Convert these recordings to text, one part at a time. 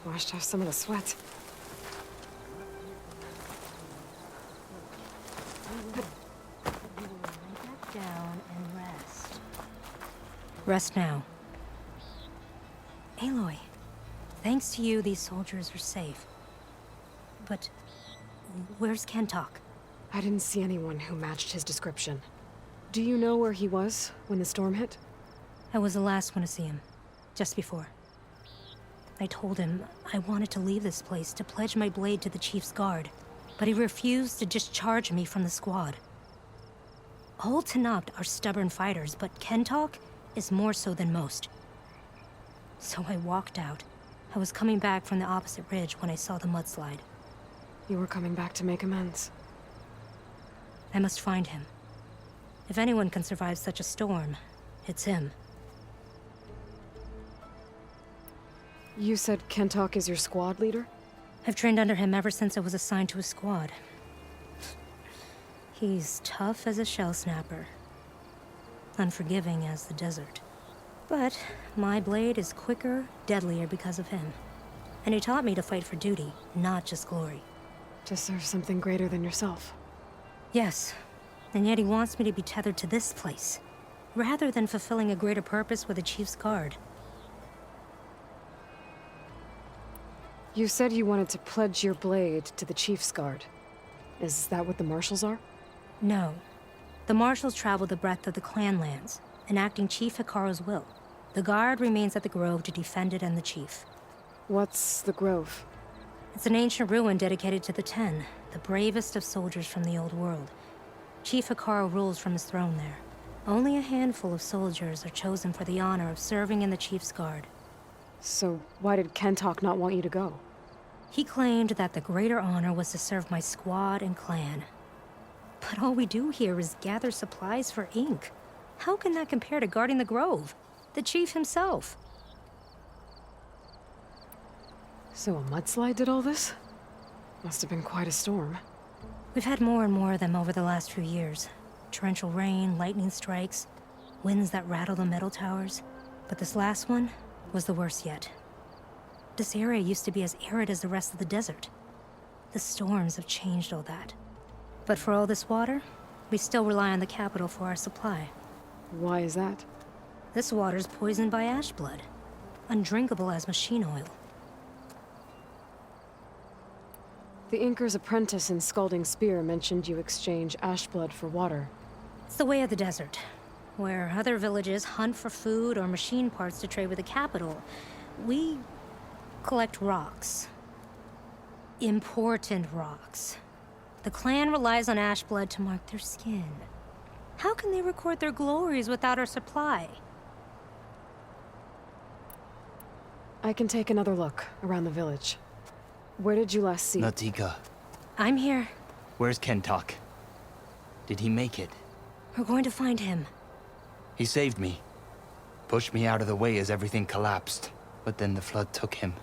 Washed off some of the sweat. Down and rest. Rest now. Aloy, thanks to you, these soldiers are safe. But where's Kentok? I didn't see anyone who matched his description. Do you know where he was when the storm hit? I was the last one to see him, just before. I told him I wanted to leave this place to pledge my blade to the Chief's guard, but he refused to discharge me from the squad. All Tenakth are stubborn fighters, but Kentok is more so than most. So I walked out. I was coming back from the opposite ridge when I saw the mudslide. You were coming back to make amends. I must find him. If anyone can survive such a storm, it's him. You said Kentok is your squad leader? I've trained under him ever since I was assigned to a squad. He's tough as a shell snapper, unforgiving as the desert. But my blade is quicker, deadlier because of him. And he taught me to fight for duty, not just glory. To serve something greater than yourself. Yes, and yet he wants me to be tethered to this place, rather than fulfilling a greater purpose with the Chief's guard. You said you wanted to pledge your blade to the Chief's guard. Is that what the Marshals are? No. The Marshals travel the breadth of the clan lands, enacting Chief Hekarro's will. The guard remains at the Grove to defend it and the Chief. What's the Grove? It's an ancient ruin dedicated to the Ten, the bravest of soldiers from the old world. Chief Hekarro rules from his throne there. Only a handful of soldiers are chosen for the honor of serving in the Chief's guard. So why did Kentok not want you to go? He claimed that the greater honor was to serve my squad and clan. But all we do here is gather supplies for ink. How can that compare to guarding the Grove? The Chief himself. So a mudslide did all this? Must have been quite a storm. We've had more and more of them over the last few years. Torrential rain, lightning strikes, winds that rattle the metal towers. But this last one was the worst yet. This area used to be as arid as the rest of the desert. The storms have changed all that. But for all this water, we still rely on the capital for our supply. Why is that? This water's poisoned by ash blood, undrinkable as machine oil. The Inker's apprentice in Scalding Spear mentioned you exchange ash blood for water. It's the way of the desert, where other villages hunt for food or machine parts to trade with the capital. We collect rocks. Important rocks. The clan relies on ash blood to mark their skin. How can they record their glories without our supply? I can take another look around the village. Where did you last see? Natika, I'm here. where's Kentok? Did he make it? We're going to find him. He saved me. Pushed me out of the way as everything collapsed. But then the flood took him.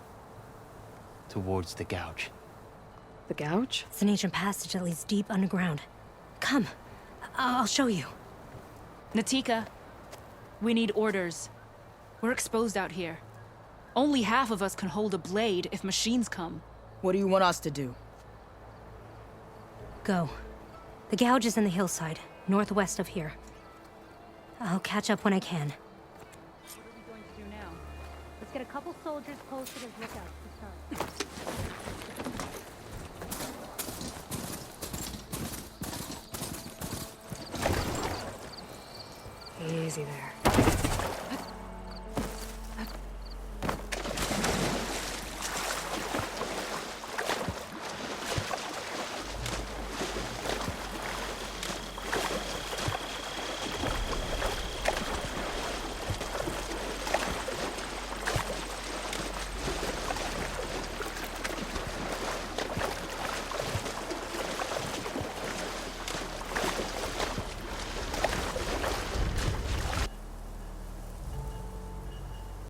Towards the gouge. The Gouge? It's an ancient passage that leads deep underground. Come, I'll show you. Natika, we need orders. We're exposed out here. Only half of us can hold a blade if machines come. What do you want us to do? Go. The gouge is in the hillside, northwest of here. I'll catch up when I can. What are we going to do now? Let's get a couple soldiers posted as lookouts to start. Easy there.